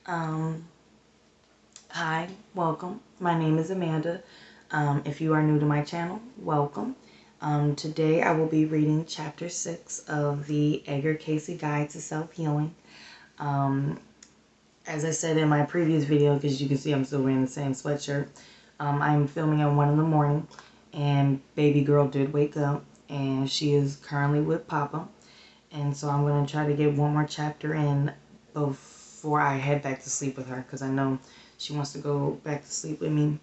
Um, Hi, welcome. My name is Amanda. If you are new to my channel, welcome. Today I will be reading Chapter 6 of the Edgar Cayce Guide to Self-Healing. Um, as I said in my previous video, because you can see I'm still wearing the same sweatshirt, I'm filming at 1 in the morning, and baby girl did wake up, and she is currently with Papa. And so I'm going to try to get one more chapter in before I head back to sleep with her, because I know she wants to go back to sleep with me.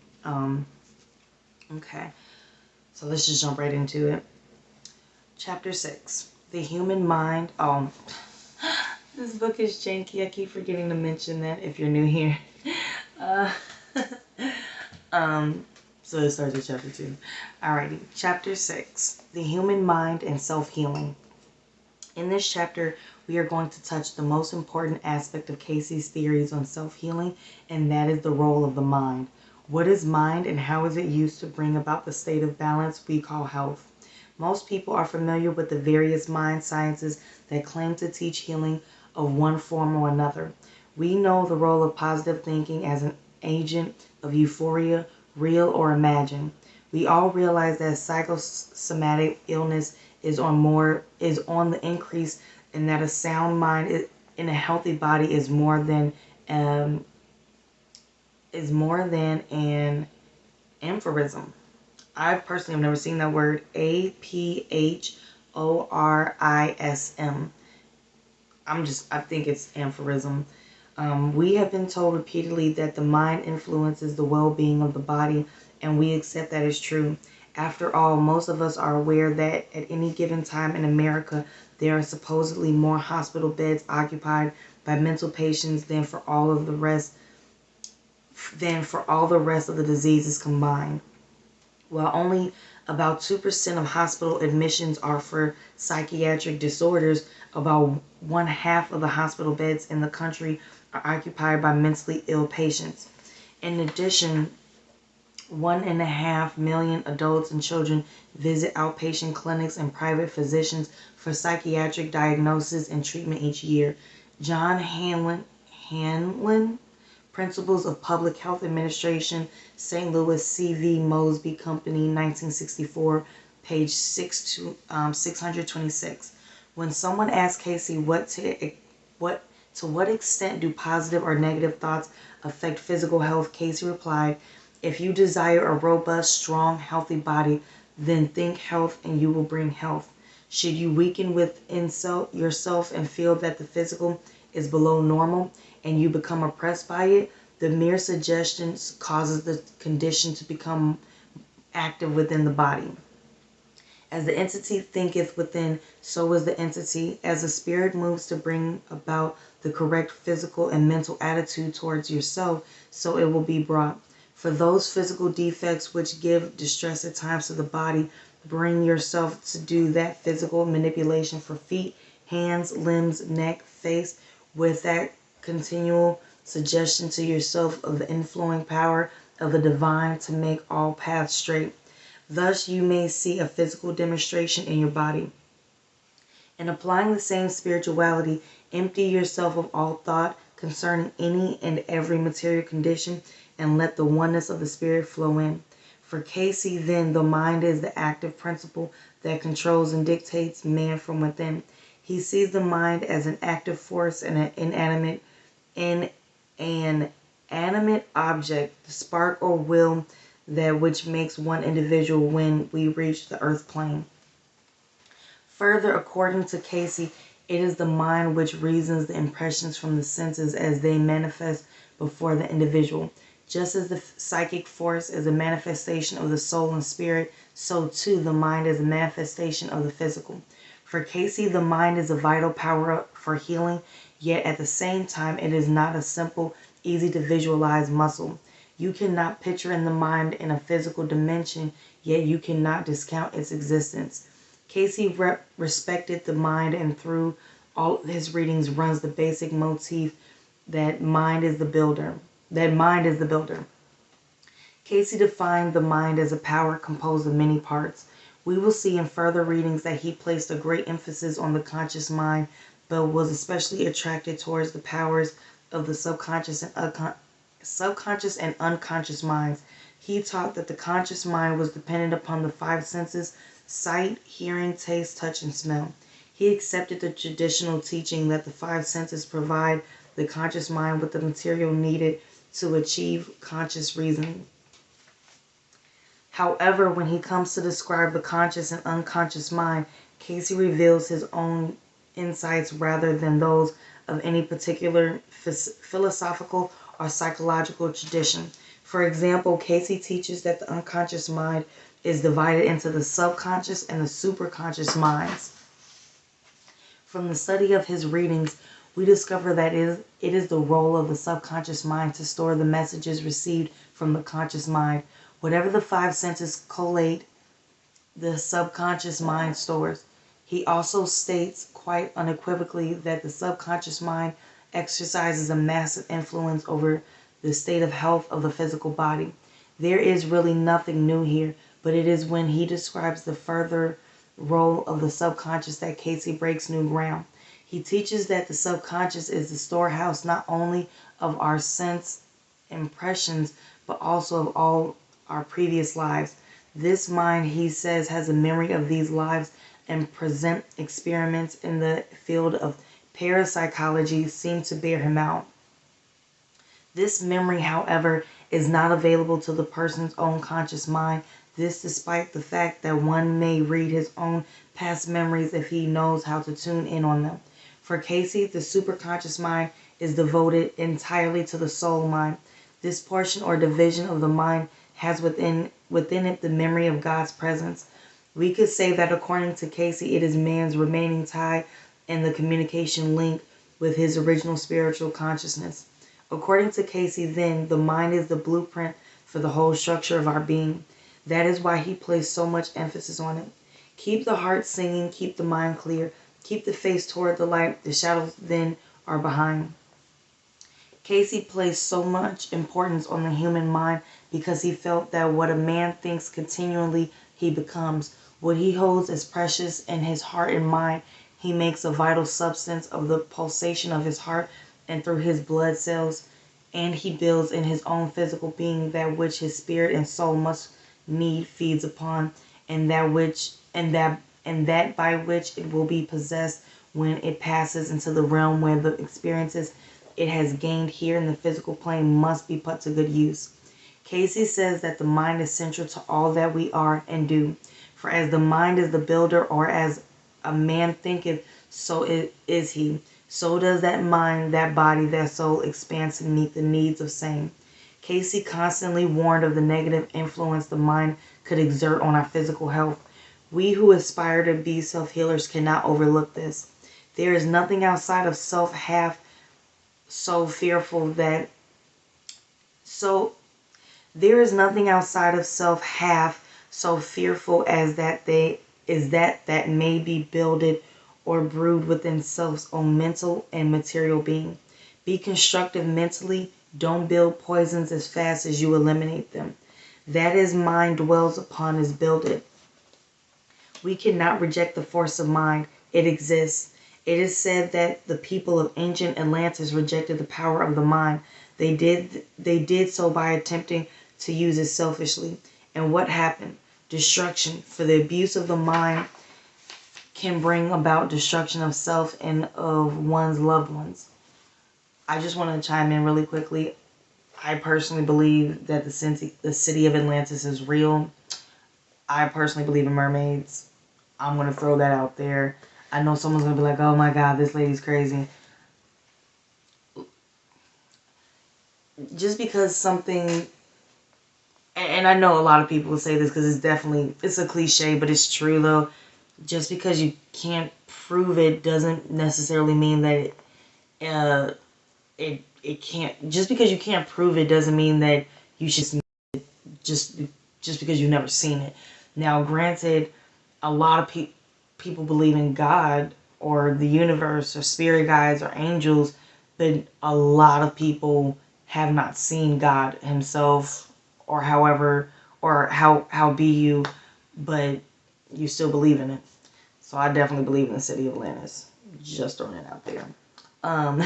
Okay, so let's just jump right into it. Chapter 6, The Human Mind. Oh, this book is janky. I keep forgetting to mention that if you're new here. Uh, so it starts with chapter 2. Alrighty, chapter 6, The Human Mind and Self-Healing. In this chapter, we are going to touch the most important aspect of Cayce's theories on self-healing, and that is the role of the mind. What is mind and how is it used to bring about the state of balance we call health? Most people are familiar with the various mind sciences that claim to teach healing of one form or another. We know the role of positive thinking as an agent of euphoria, real or imagined. We all realize that psychosomatic illness is on the increase, and that a sound mind in a healthy body is more than an aphorism. I personally have never seen that word, aphorism. I think it's aphorism. We have been told repeatedly that the mind influences the well-being of the body, and we accept that is true. After all, most of us are aware that at any given time in America, there are supposedly more hospital beds occupied by mental patients than for all the rest of the diseases combined. While only about 2% of hospital admissions are for psychiatric disorders, about one half of the hospital beds in the country are occupied by mentally ill patients. In addition, 1.5 million adults and children visit outpatient clinics and private physicians for psychiatric diagnosis and treatment each year. John Hanlon, Principles of Public Health Administration, St. Louis C.V. Mosby Company, 1964, page 626. When someone asked Cayce to what extent do positive or negative thoughts affect physical health, Cayce replied, "If you desire a robust, strong, healthy body, then think health and you will bring health. Should you weaken within yourself and feel that the physical is below normal and you become oppressed by it, the mere suggestion causes the condition to become active within the body. As the entity thinketh within, so is the entity. As the spirit moves to bring about the correct physical and mental attitude towards yourself, so it will be brought. For those physical defects which give distress at times to the body, bring yourself to do that physical manipulation for feet, hands, limbs, neck, face, with that continual suggestion to yourself of the inflowing power of the divine to make all paths straight. Thus you may see a physical demonstration in your body. In applying the same spirituality, empty yourself of all thought concerning any and every material condition, and let the oneness of the spirit flow in. For Cayce, then, the mind is the active principle that controls and dictates man from within. He sees the mind as an active force and an inanimate object, the spark or will that which makes one individual when we reach the earth plane. Further, according to Cayce, it is the mind which reasons the impressions from the senses as they manifest before the individual. Just as the psychic force is a manifestation of the soul and spirit, so too the mind is a manifestation of the physical. For Cayce, the mind is a vital power for healing, yet at the same time it is not a simple, easy to visualize muscle. You cannot picture in the mind in a physical dimension, yet you cannot discount its existence. Cayce respected the mind, and through all his readings runs the basic motif that mind is the builder. Cayce defined the mind as a power composed of many parts. We will see in further readings that he placed a great emphasis on the conscious mind, but was especially attracted towards the powers of the subconscious and unconscious minds. He taught that the conscious mind was dependent upon the five senses: sight, hearing, taste, touch, and smell. He accepted the traditional teaching that the five senses provide the conscious mind with the material needed to achieve conscious reasoning. However, when he comes to describe the conscious and unconscious mind, Cayce reveals his own insights rather than those of any particular philosophical or psychological tradition. For example, Cayce teaches that the unconscious mind is divided into the subconscious and the superconscious minds. From the study of his readings, we discover that it is the role of the subconscious mind to store the messages received from the conscious mind. Whatever the five senses collate, the subconscious mind stores. He also states quite unequivocally that the subconscious mind exercises a massive influence over the state of health of the physical body. There is really nothing new here, but it is when he describes the further role of the subconscious that Cayce breaks new ground. He teaches that the subconscious is the storehouse not only of our sense impressions, but also of all our previous lives. This mind, he says, has a memory of these lives, and present experiments in the field of parapsychology seem to bear him out. This memory, however, is not available to the person's own conscious mind. This despite the fact that one may read his own past memories if he knows how to tune in on them. For Cayce, the superconscious mind is devoted entirely to the soul mind. This portion or division of the mind has within it the memory of God's presence. We could say that according to Cayce, it is man's remaining tie and the communication link with his original spiritual consciousness. According to Cayce, then, the mind is the blueprint for the whole structure of our being. That is why he placed so much emphasis on it. Keep the heart singing, keep the mind clear, keep the face toward the light, the shadows then are behind. Cayce placed so much importance on the human mind because he felt that what a man thinks continually he becomes. What he holds as precious in his heart and mind, he makes a vital substance of the pulsation of his heart and through his blood cells, and he builds in his own physical being that which his spirit and soul must need feeds upon, and that by which it will be possessed when it passes into the realm where the experiences it has gained here in the physical plane must be put to good use. Cayce says that the mind is central to all that we are and do. For as the mind is the builder, or as a man thinketh, so is he. So does that mind, that body, that soul expand to meet the needs of same. Cayce constantly warned of the negative influence the mind could exert on our physical health. We who aspire to be self-healers cannot overlook this. There is nothing outside of self half so fearful that there is nothing outside of self half so fearful as that that may be builded or brewed within self's own mental and material being. Be constructive mentally. Don't build poisons as fast as you eliminate them. That is mind dwells upon is builded. We cannot reject the force of mind. It exists. It is said that the people of ancient Atlantis rejected the power of the mind. They did so by attempting to use it selfishly. And what happened? Destruction. For the abuse of the mind can bring about destruction of self and of one's loved ones. I just want to chime in really quickly. I personally believe that the city of Atlantis is real. I personally believe in mermaids. I'm going to throw that out there. I know someone's going to be like, oh my God, this lady's crazy. Just because something, and I know a lot of people will say this because it's a cliche, but it's true though. Just because you can't prove it doesn't necessarily mean that it can't. Just because you can't prove it doesn't mean that you should just because you've never seen it. Now, granted, a lot of people believe in God or the universe or spirit guides or angels, but a lot of people have not seen God himself or how be you, but you still believe in it. So I definitely believe in the city of Atlantis. Just throwing it out there. Um,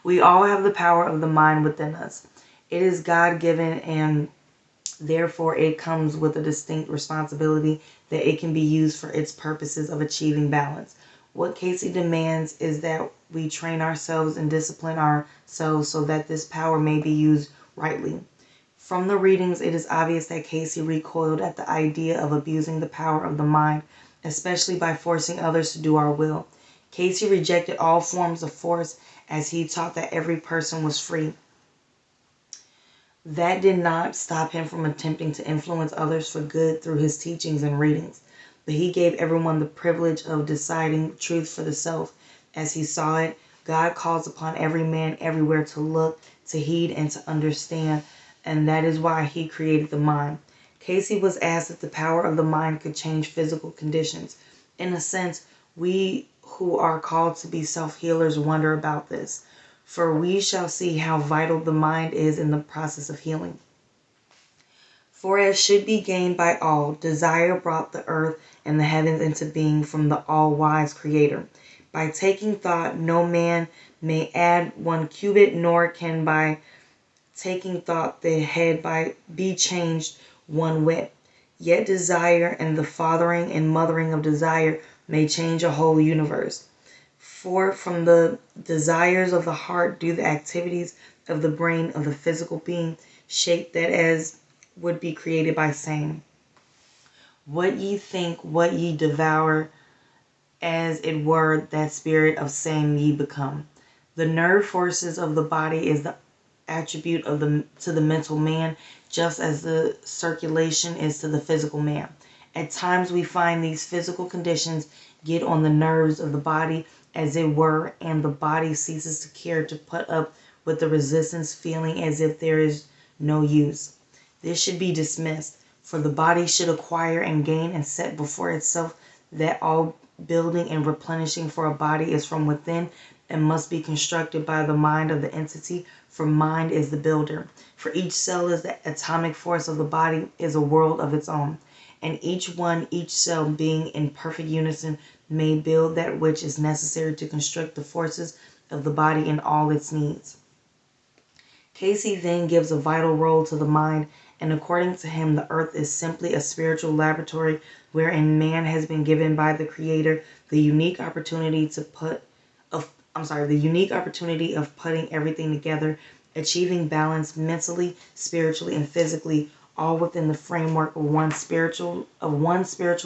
we all have the power of the mind within us. It is God-given, and therefore it comes with a distinct responsibility that it can be used for its purposes of achieving balance. What Cayce demands is that we train ourselves and discipline ourselves so that this power may be used rightly. From the readings, it is obvious that Cayce recoiled at the idea of abusing the power of the mind, especially by forcing others to do our will. Cayce rejected all forms of force, as he taught that every person was free. That did not stop him from attempting to influence others for good through his teachings and readings, but he gave everyone the privilege of deciding truth for the self. As he saw it, God calls upon every man everywhere to look, to heed, and to understand, and that is why he created the mind. Cayce was asked if the power of the mind could change physical conditions. In a sense, we who are called to be self-healers wonder about this, for we shall see how vital the mind is in the process of healing. For as should be gained by all, desire brought the earth and the heavens into being from the all-wise Creator. By taking thought, no man may add 1 cubit, nor can by taking thought the head be changed 1 whit. Yet desire and the fathering and mothering of desire may change a whole universe. For from the desires of the heart do the activities of the brain of the physical being shape that as would be created by saying, what ye think, what ye devour, as it were that spirit of same ye become. The nerve forces of the body is the attribute of to the mental man, just as the circulation is to the physical man. At times we find these physical conditions get on the nerves of the body, as it were, and the body ceases to care to put up with the resistance, feeling as if there is no use. This should be dismissed, for the body should acquire and gain and set before itself that all building and replenishing for a body is from within and must be constructed by the mind of the entity, for mind is the builder. For each cell is the atomic force of the body, is a world of its own, and each cell being in perfect unison may build that which is necessary to construct the forces of the body in all its needs. Cayce then gives a vital role to the mind, and according to him, the earth is simply a spiritual laboratory wherein man has been given by the Creator the unique opportunity of putting everything together, achieving balance mentally, spiritually, and physically, all within the framework of one's spiritual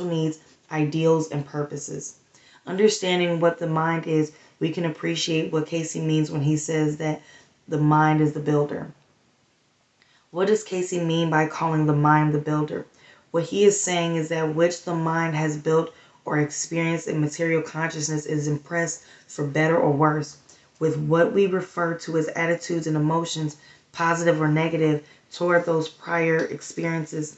needs, ideals, and purposes. Understanding what the mind is, we can appreciate what Cayce means when he says that the mind is the builder. What does Cayce mean by calling the mind the builder? What he is saying is that which the mind has built or experienced in material consciousness is impressed, for better or worse, with what we refer to as attitudes and emotions, positive or negative, toward those prior experiences.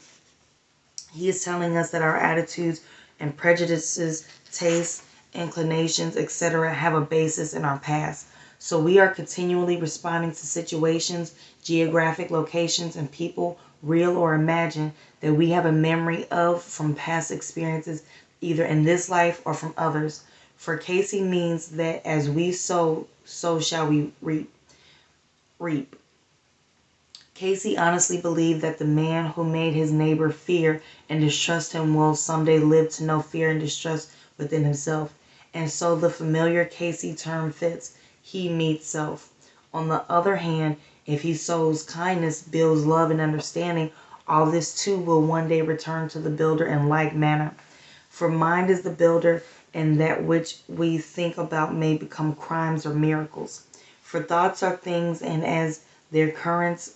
He is telling us that our attitudes and prejudices, tastes, inclinations, etc. have a basis in our past. So we are continually responding to situations, geographic locations, and people, real or imagined, that we have a memory of from past experiences, either in this life or from others. For Cayce means that as we sow, so shall we reap. Cayce honestly believed that the man who made his neighbor fear and distrust him will someday live to know fear and distrust within himself. And so the familiar Cayce term fits: he meets self. On the other hand, if he sows kindness, builds love and understanding, all this too will one day return to the builder in like manner. For mind is the builder, and that which we think about may become crimes or miracles. For thoughts are things, and as their currents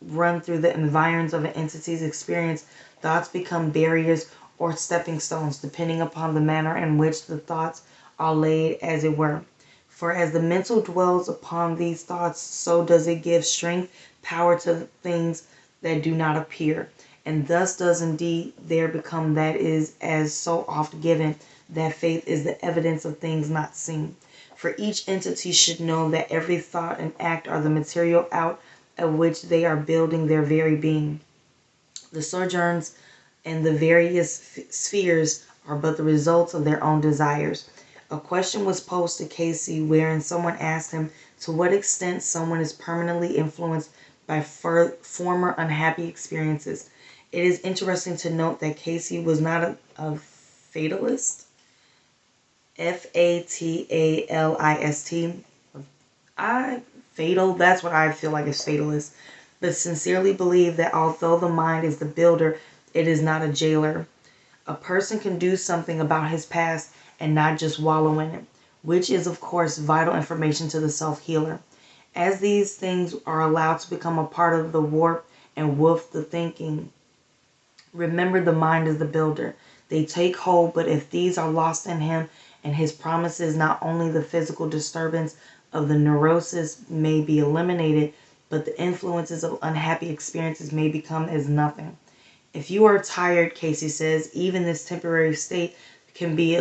run through the environs of an entity's experience, thoughts become barriers or stepping stones, depending upon the manner in which the thoughts are laid, as it were. For as the mental dwells upon these thoughts, so does it give strength, power to things that do not appear. And thus does indeed there become that is as so oft given, that faith is the evidence of things not seen. For each entity should know that every thought and act are the material out of which they are building their very being. The sojourns and the various spheres are but the results of their own desires. A question was posed to Cayce wherein someone asked him to what extent someone is permanently influenced by former unhappy experiences. It is interesting to note that Cayce was not a fatalist. Fatalist. Fatal, that's what I feel like is fatalist. But sincerely believe that although the mind is the builder, it is not a jailer. A person can do something about his past and not just wallow in it, which is, of course, vital information to the self-healer. As these things are allowed to become a part of the warp and woof the thinking, remember the mind is the builder. They take hold, but if these are lost in him and his promises, not only the physical disturbance of the neurosis may be eliminated, but the influences of unhappy experiences may become as nothing. If you are tired, Cayce says, even this temporary state can be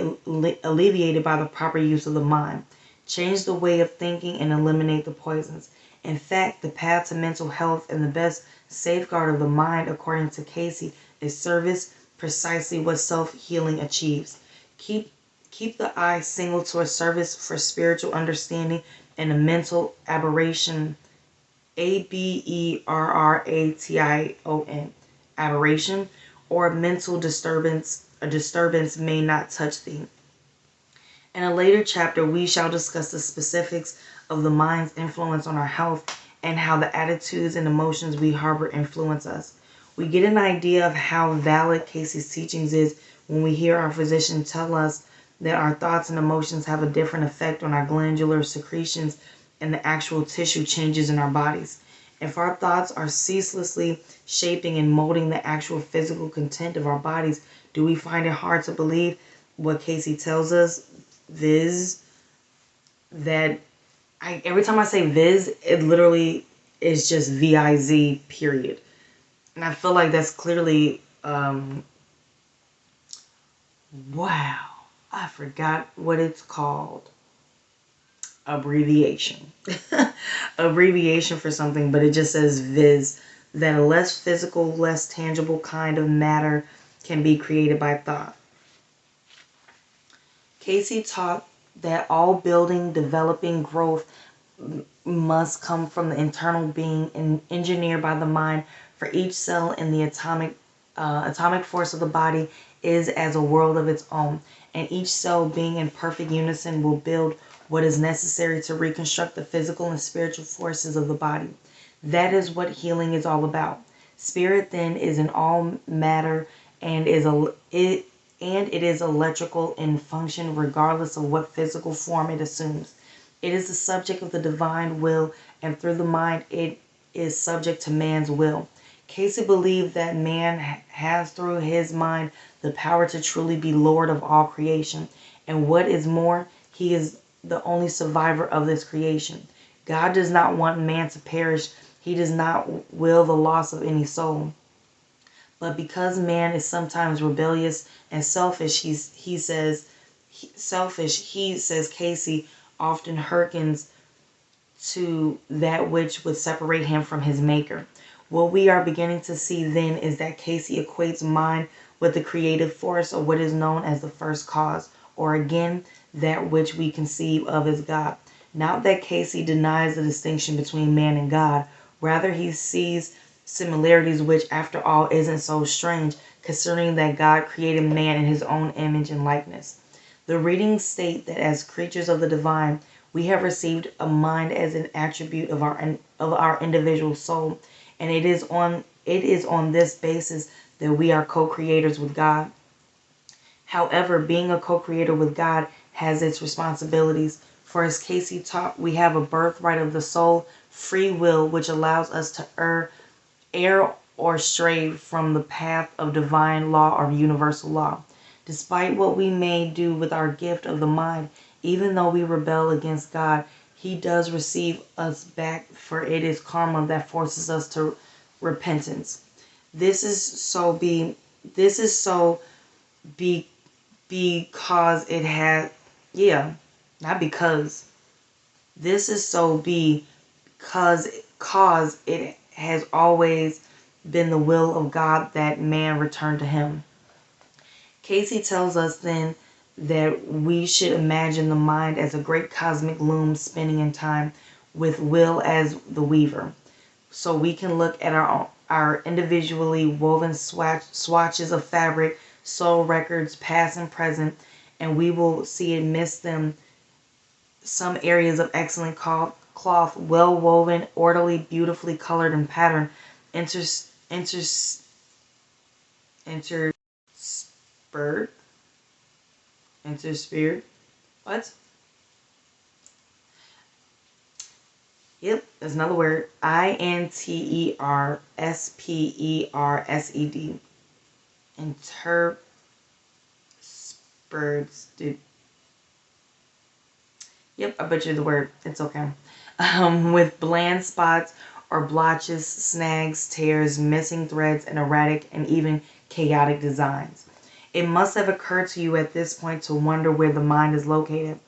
alleviated by the proper use of the mind. Change the way of thinking and eliminate the poisons. In fact, the path to mental health and the best safeguard of the mind, according to Cayce, is service, precisely what self-healing achieves. Keep the eye single to a service for spiritual understanding and a mental aberration, aberration, aberration, or a mental disturbance, a disturbance may not touch thee. In a later chapter, we shall discuss the specifics of the mind's influence on our health and how the attitudes and emotions we harbor influence us. We get an idea of how valid Cayce's teachings is when we hear our physician tell us that our thoughts and emotions have a different effect on our glandular secretions and the actual tissue changes in our bodies. If our thoughts are ceaselessly shaping and molding the actual physical content of our bodies, do we find it hard to believe what Cayce tells us, viz, that every time I say viz, it literally is just VIZ, period. And I feel like that's clearly, wow, I forgot what it's called. Abbreviation. Abbreviation for something, but it just says viz, that a less physical, less tangible kind of matter can be created by thought. Cayce taught that all building, developing, growth must come from the internal being and engineered by the mind. For each cell in the atomic force of the body is as a world of its own, and each cell being in perfect unison will build what is necessary to reconstruct the physical and spiritual forces of the body. That is what healing is all about. Spirit then is in all matter and it is electrical in function regardless of what physical form it assumes. It is the subject of the divine will, and through the mind it is subject to man's will. Cayce believed that man has through his mind the power to truly be Lord of all creation, and what is more, he is the only survivor of this creation. God does not want man to perish. He does not will the loss of any soul. But because man is sometimes rebellious and selfish, he says Cayce often hearkens to that which would separate him from his maker. What we are beginning to see then is that Cayce equates mind with the creative force, or what is known as the first cause, or again, that which we conceive of as God. Not that Cayce denies the distinction between man and God, rather he sees similarities, which after all isn't so strange, concerning that God created man in his own image and likeness. The readings state that as creatures of the divine, we have received a mind as an attribute of our individual soul, and it is on this basis that we are co-creators with God. However, being a co-creator with God has its responsibilities. For as Cayce taught, we have a birthright of the soul, free will, which allows us to err or stray from the path of divine law or universal law. Despite what we may do with our gift of the mind, even though we rebel against God, he does receive us back, for it is karma that forces us to repentance. This is so because it has, not because. This is so because it has always been the will of God that man return to him. Cayce tells us then that we should imagine the mind as a great cosmic loom spinning in time with will as the weaver. So we can look at our individually woven swatches of fabric, soul records, past and present, and we will see amidst them some areas of excellent cloth, well woven, orderly, beautifully colored and patterned, interspersed, interspeared. What? Yep, there's another word. Interspersed. Interspersed. Yep, I butchered the word. It's okay. With bland spots or blotches, snags, tears, missing threads, and erratic and even chaotic designs. It must have occurred to you at this point to wonder where the mind is located.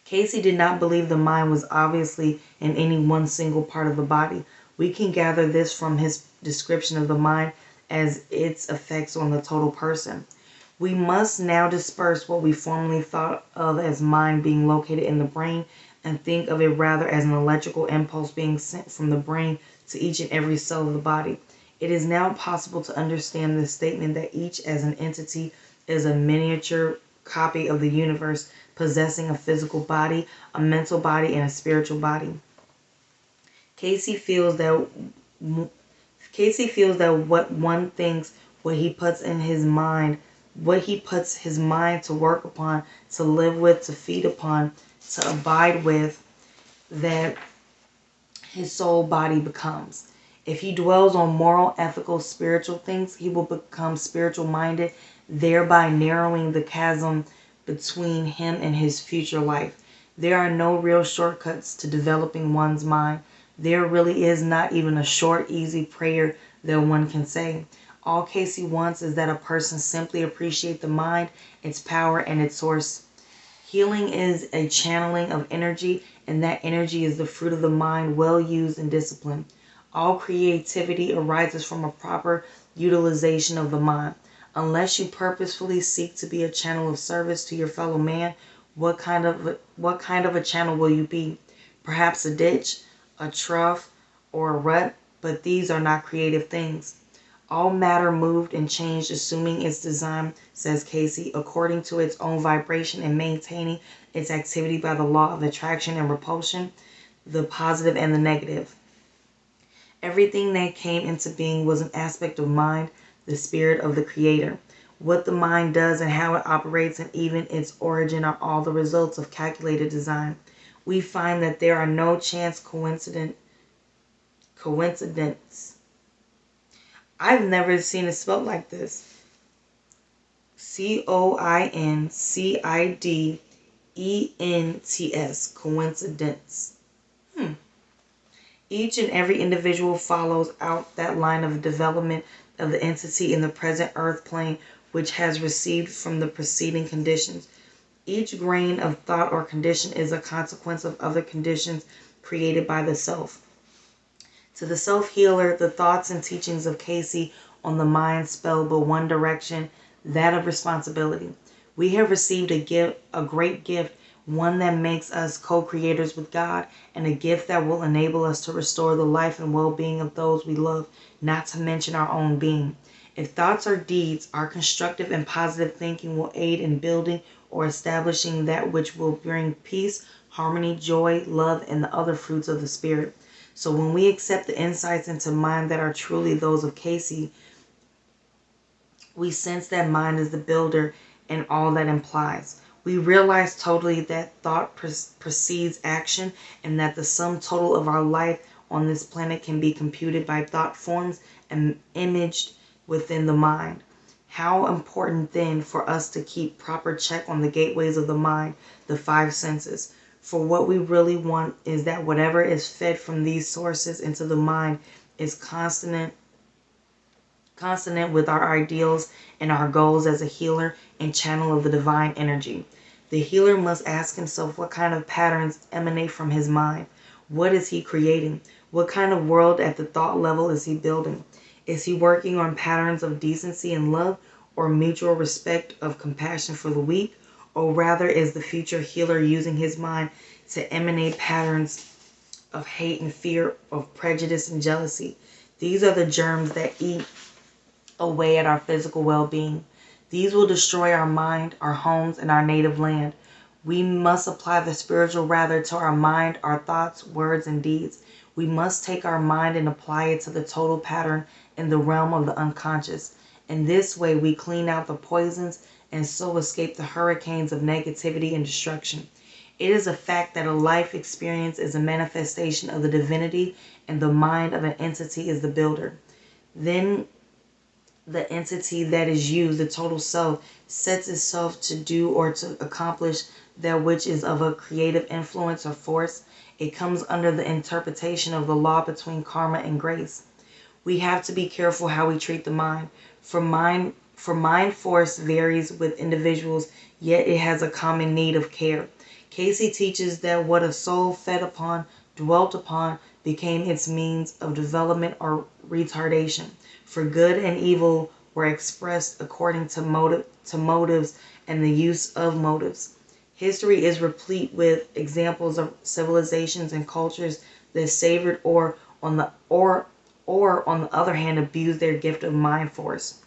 Cayce did not believe the mind was obviously in any one single part of the body. We can gather this from his description of the mind as its effects on the total person. We must now disperse what we formerly thought of as mind being located in the brain and think of it rather as an electrical impulse being sent from the brain to each and every cell of the body. It is now possible to understand the statement that each as an entity is a miniature copy of the universe, possessing a physical body, a mental body, and a spiritual body. Cayce feels that what one thinks, what he puts his mind to work upon, to live with, to feed upon, to abide with, that his soul body becomes. If he dwells on moral, ethical, spiritual things, he will become spiritual minded, thereby narrowing the chasm between him and his future life. There are no real shortcuts to developing one's mind. There really is not even a short, easy prayer that one can say. All Cayce wants is that a person simply appreciate the mind, its power, and its source. Healing is a channeling of energy, and that energy is the fruit of the mind, well used and disciplined. All creativity arises from a proper utilization of the mind. Unless you purposefully seek to be a channel of service to your fellow man, what kind of a channel will you be? Perhaps a ditch, a trough, or a rut, but these are not creative things. All matter moved and changed, assuming its design, says Cayce, according to its own vibration and maintaining its activity by the law of attraction and repulsion, the positive and the negative. Everything that came into being was an aspect of mind, the spirit of the creator. What the mind does and how it operates and even its origin are all the results of calculated design. We find that there are no chance coincidence. I've never seen it spelled like this. Coincidence. Coincidence. Each and every individual follows out that line of development of the entity in the present earth plane which has received from the preceding conditions. Each grain of thought or condition is a consequence of other conditions created by the self. To the self-healer, the thoughts and teachings of Cayce on the mind spell but one direction, that of responsibility. We have received a great gift, one that makes us co-creators with God, and a gift that will enable us to restore the life and well-being of those we love, not to mention our own being. If thoughts or deeds, our constructive and positive thinking will aid in building or establishing that which will bring peace, harmony, joy, love, and the other fruits of the Spirit. So when we accept the insights into mind that are truly those of Cayce, we sense that mind is the builder and all that implies. We realize totally that thought precedes action and that the sum total of our life on this planet can be computed by thought forms and imaged within the mind. How important then for us to keep proper check on the gateways of the mind, the five senses. For what we really want is that whatever is fed from these sources into the mind is consonant with our ideals and our goals as a healer and channel of the divine energy. The healer must ask himself what kind of patterns emanate from his mind. What is he creating? What kind of world at the thought level is he building? Is he working on patterns of decency and love, or mutual respect of compassion for the weak, or rather is the future healer using his mind to emanate patterns of hate and fear, of prejudice and jealousy? These are the germs that eat away at our physical well-being. These will destroy our mind, our homes, and our native land. We must apply the spiritual rather to our mind, our thoughts, words, and deeds. We must take our mind and apply it to the total pattern in the realm of the unconscious. In this way, we clean out the poisons and so escape the hurricanes of negativity and destruction. It is a fact that a life experience is a manifestation of the divinity, and the mind of an entity is the builder. Then the entity that is used, the total self, sets itself to do or to accomplish that which is of a creative influence or force. It comes under the interpretation of the law between karma and grace. We have to be careful how we treat the mind. For mind force varies with individuals, yet it has a common need of care. Cayce teaches that what a soul fed upon, dwelt upon, became its means of development or retardation. For good and evil were expressed according to motives and the use of motives. History is replete with examples of civilizations and cultures that savored on the or on the other hand abused their gift of mind force.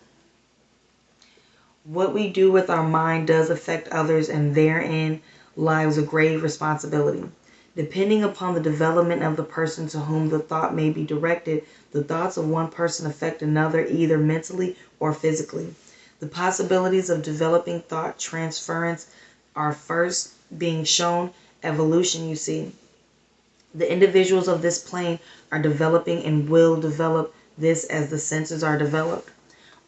What we do with our mind does affect others, and therein lies a grave responsibility. Depending upon the development of the person to whom the thought may be directed, the thoughts of one person affect another either mentally or physically. The possibilities of developing thought transference are first being shown. Evolution, you see. The individuals of this plane are developing and will develop this as the senses are developed.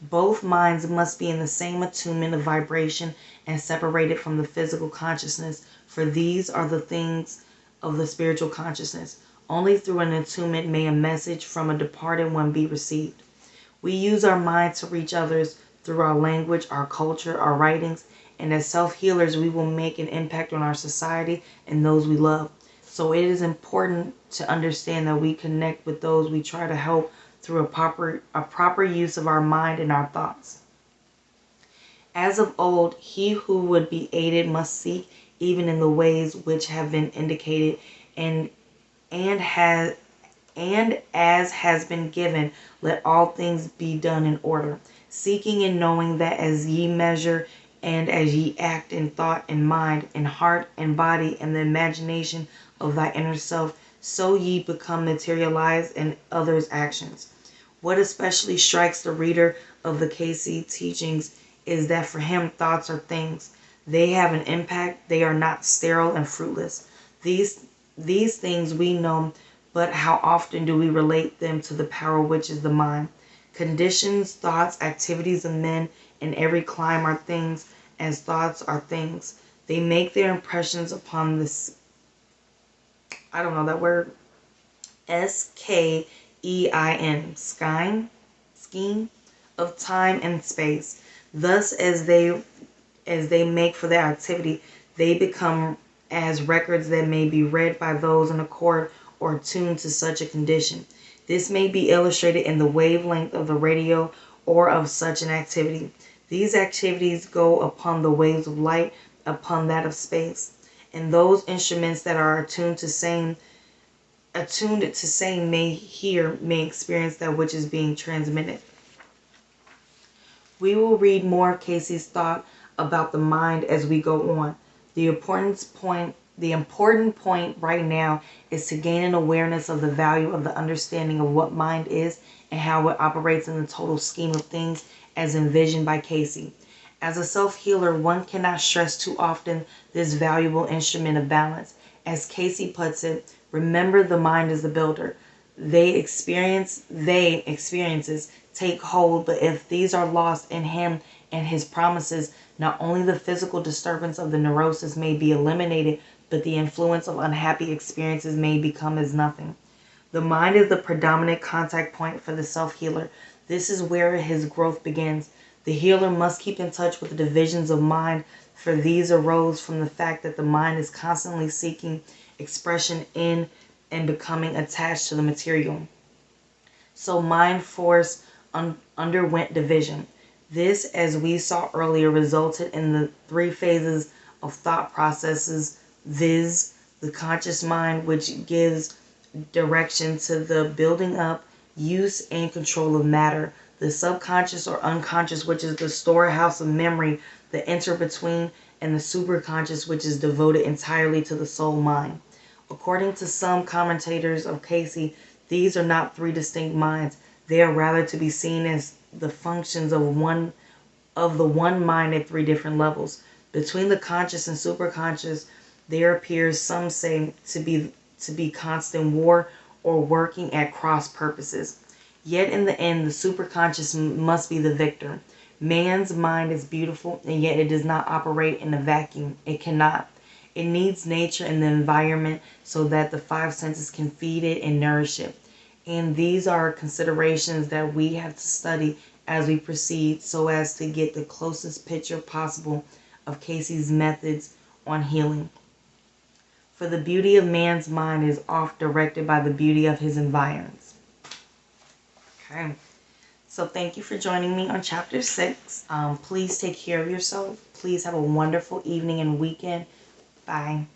Both minds must be in the same attunement of vibration and separated from the physical consciousness, for these are the things of the spiritual consciousness. Only through an attunement may a message from a departed one be received. We use our mind to reach others through our language, our culture, our writings, and as self-healers we will make an impact on our society and those we love. So it is important to understand that we connect with those we try to help through a proper use of our mind and our thoughts. As of old, he who would be aided must seek even in the ways which have been indicated, and and has and as has been given, let all things be done in order, seeking and knowing that as ye measure and as ye act in thought and mind and heart and body and the imagination of thy inner self, so ye become materialized in others' actions. What especially strikes the reader of the Cayce teachings is that for him thoughts are things. They have an impact. They are not sterile and fruitless. These things we know, but how often do we relate them to the power which is the mind? Conditions, thoughts, activities of men in every clime are things, as thoughts are things. They make their impressions upon this, I don't know that word, scheme of time and space. Thus, as they make for their activity, they become as records that may be read by those in accord or tuned to such a condition. This may be illustrated in the wavelength of the radio or of such an activity. These activities go upon the waves of light, upon that of space. And those instruments that are attuned to saying may experience that which is being transmitted. We will read more of Cayce's thought about the mind as we go on. The important point right now is to gain an awareness of the value of the understanding of what mind is and how it operates in the total scheme of things as envisioned by Cayce. As a self-healer, one cannot stress too often this valuable instrument of balance. As Cayce puts it, remember the mind is the builder. Experiences take hold, but if these are lost in him and his promises, not only the physical disturbance of the neurosis may be eliminated, but the influence of unhappy experiences may become as nothing. The mind is the predominant contact point for the self-healer. This is where his growth begins. The healer must keep in touch with the divisions of mind, for these arose from the fact that the mind is constantly seeking expression in and becoming attached to the material. So mind force underwent division. This, as we saw earlier, resulted in the three phases of thought processes, viz. The conscious mind, which gives direction to the building up, use, and control of matter. The subconscious or unconscious, which is the storehouse of memory, the inter-between, and the superconscious, which is devoted entirely to the soul mind. According to some commentators of Cayce, these are not three distinct minds. They are rather to be seen as the functions of the one mind at three different levels. Between the conscious and superconscious, there appears, some say, to be constant war or working at cross purposes. Yet in the end, the superconscious must be the victor. Man's mind is beautiful, and yet it does not operate in a vacuum. It cannot. It needs nature and the environment so that the five senses can feed it and nourish it. And these are considerations that we have to study as we proceed so as to get the closest picture possible of Cayce's methods on healing. For the beauty of man's mind is oft directed by the beauty of his environs. Okay, so thank you for joining me on chapter 6. Please take care of yourself. Please have a wonderful evening and weekend. Bye.